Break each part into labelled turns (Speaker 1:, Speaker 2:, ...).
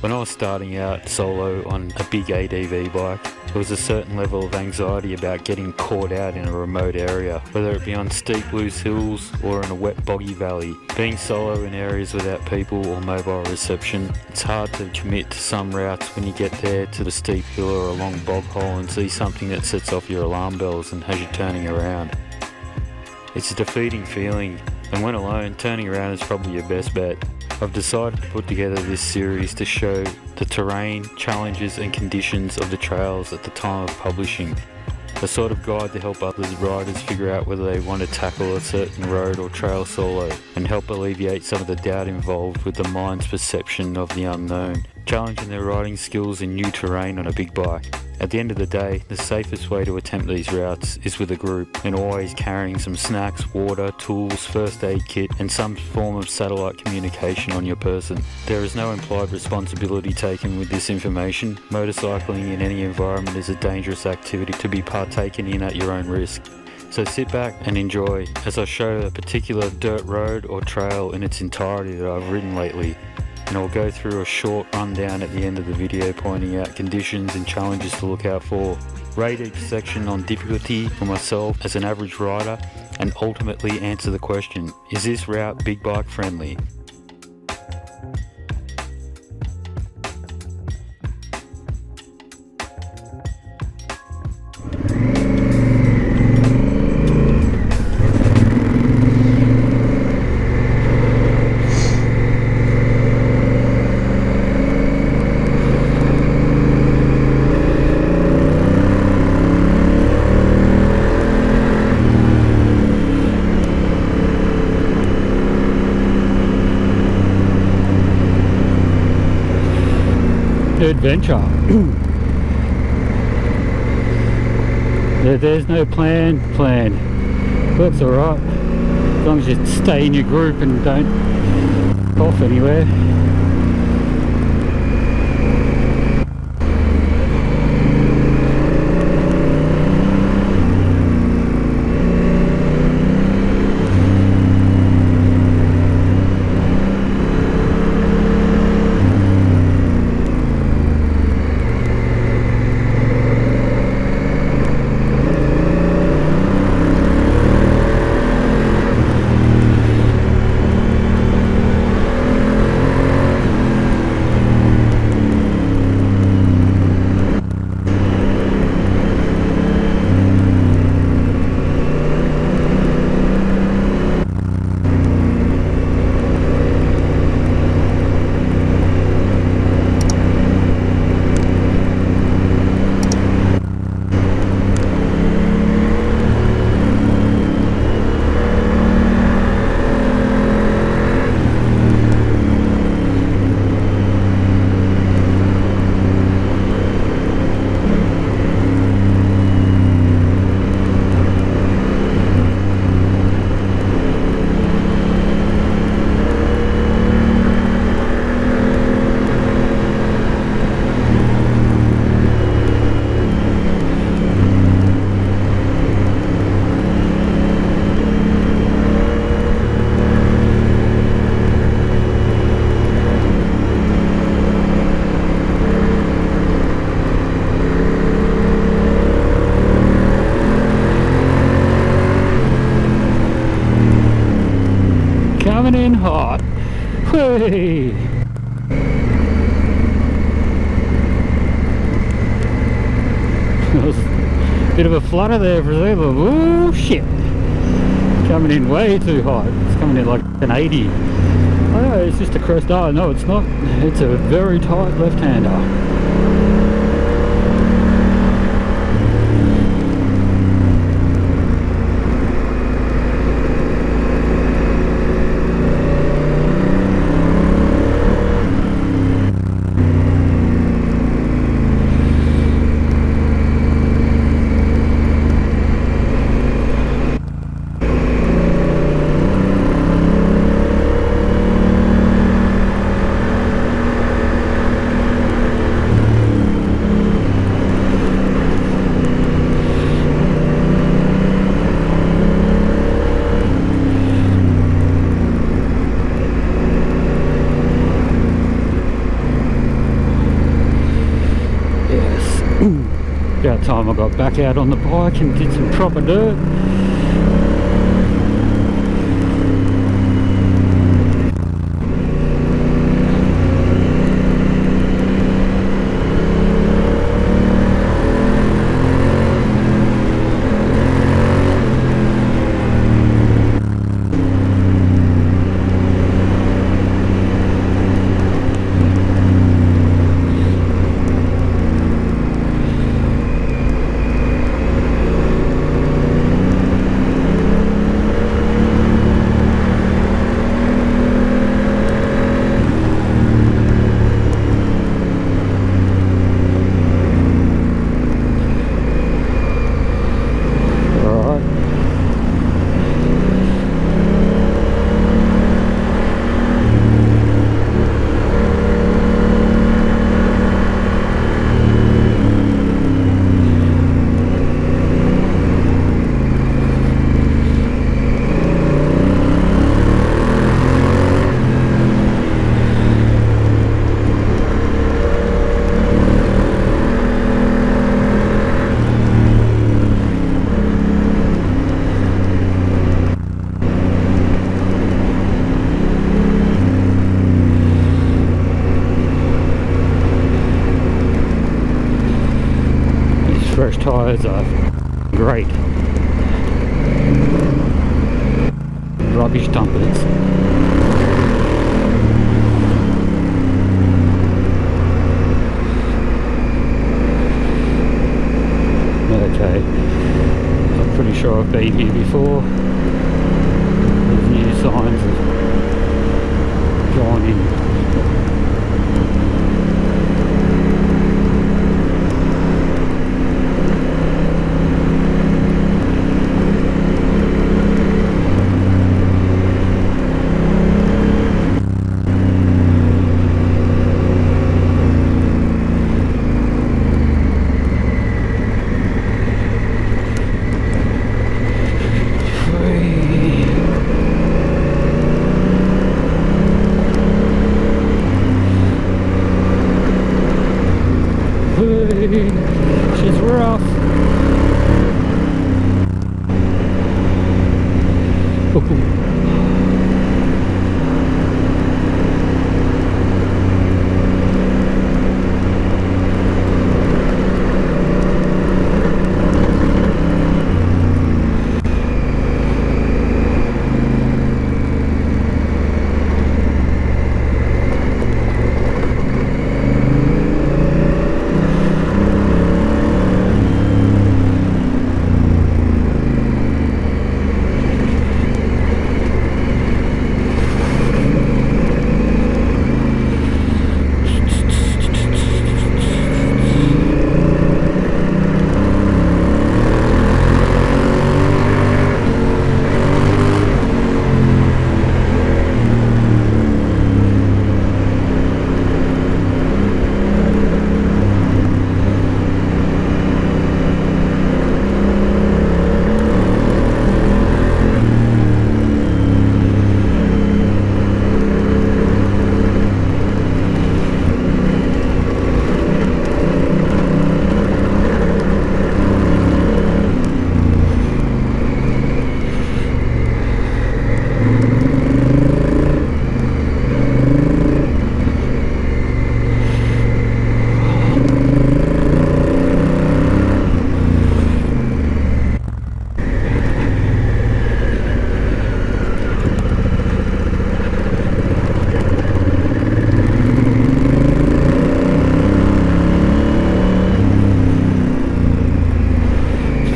Speaker 1: When I was starting out solo on a big ADV bike, there was a certain level of anxiety about getting caught out in a remote area, whether it be on steep loose hills or in a wet boggy valley. Being solo in areas without people or mobile reception, it's hard to commit to some routes when you get there to the steep hill or a long bog hole and see something that sets off your alarm bells and has you turning around. It's a defeating feeling, and when alone, turning around is probably your best bet. I've decided to put together this series to show the terrain, challenges and conditions of the trails at the time of publishing. A sort of guide to help others riders figure out whether they want to tackle a certain road or trail solo, and help alleviate some of the doubt involved with the mind's perception of the unknown, challenging their riding skills in new terrain on a big bike. At the end of the day, the safest way to attempt these routes is with a group, and always carrying some snacks, water, tools, first aid kit and some form of satellite communication on your person. There is no implied responsibility taken with this information. Motorcycling in any environment is a dangerous activity to be partaken in at your own risk. So sit back and enjoy as I show a particular dirt road or trail in its entirety that I've ridden lately. And I'll go through a short rundown at the end of the video pointing out conditions and challenges to look out for, rate each section on difficulty for myself as an average rider, and ultimately answer the question, is this route big bike friendly? Adventure. There's no plan. That's alright, as long as you stay in your group and don't off anywhere. Coming in hot. Hey. Bit of a flutter there for a second. Oh shit. Coming in way too hot. It's coming in like an 80. Oh, it's just a crest. Oh no, it's not. It's a very tight left-hander. time I got back out on the bike and did some proper dirt. Fresh tyres are great. Rubbish dumpers. Okay, I'm pretty sure I've been here before. There's new signs have gone in. She's rough. Oh, cool.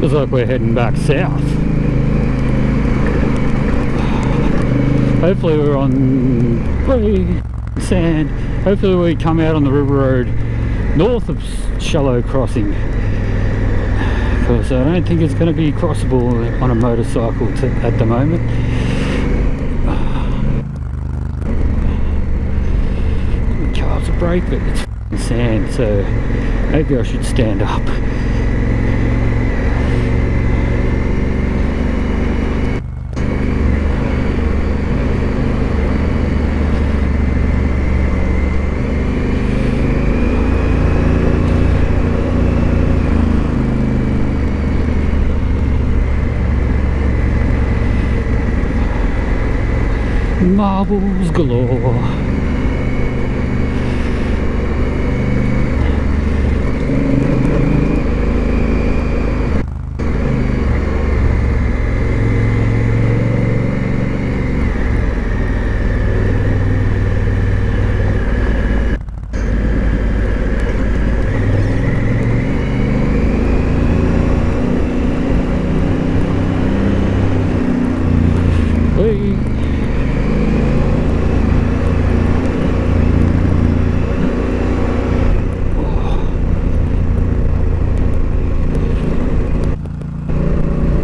Speaker 1: Feels like we're heading back south. Hopefully we're on sand. Hopefully we come out on the river road north of Shallow Crossing, because I don't think it's going to be crossable on a motorcycle at the moment. The car's a brake, but it's sand, so maybe I should stand up. Marbles galore.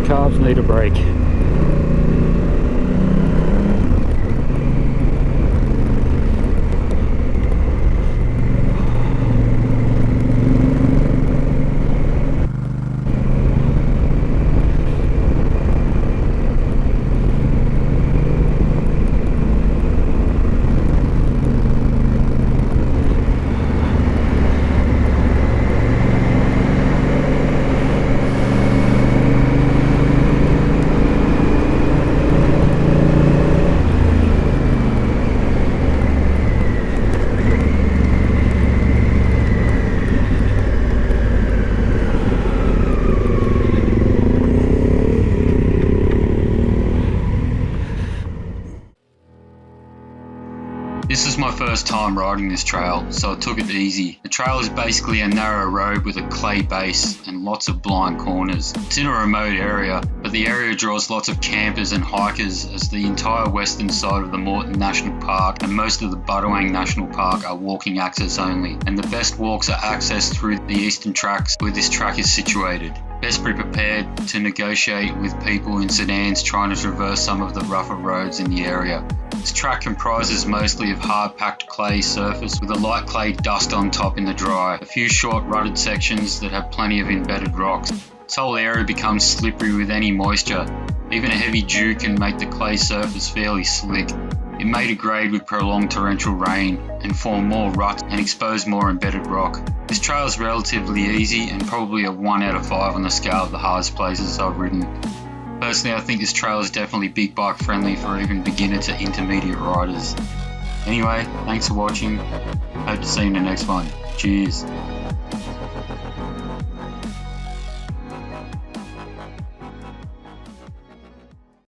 Speaker 1: Calves need a break.
Speaker 2: This is my first time riding this trail, so I took it easy. The trail is basically a narrow road with a clay base and lots of blind corners. It's in a remote area, but the area draws lots of campers and hikers as the entire western side of the Morton National Park and most of the Budawang National Park are walking access only, and the best walks are accessed through the eastern tracks where this track is situated. Best be prepared to negotiate with people in sedans trying to traverse some of the rougher roads in the area. This track comprises mostly of hard-packed clay surface with a light clay dust on top in the dry, a few short rutted sections that have plenty of embedded rocks. This whole area becomes slippery with any moisture. Even a heavy dew can make the clay surface fairly slick. It may degrade with prolonged torrential rain and form more ruts and expose more embedded rock. This trail is relatively easy and probably a 1 out of 5 on the scale of the hardest places I've ridden. Personally, I think this trail is definitely big bike friendly for even beginner to intermediate riders. Anyway, thanks for watching. Hope to see you in the next one. Cheers.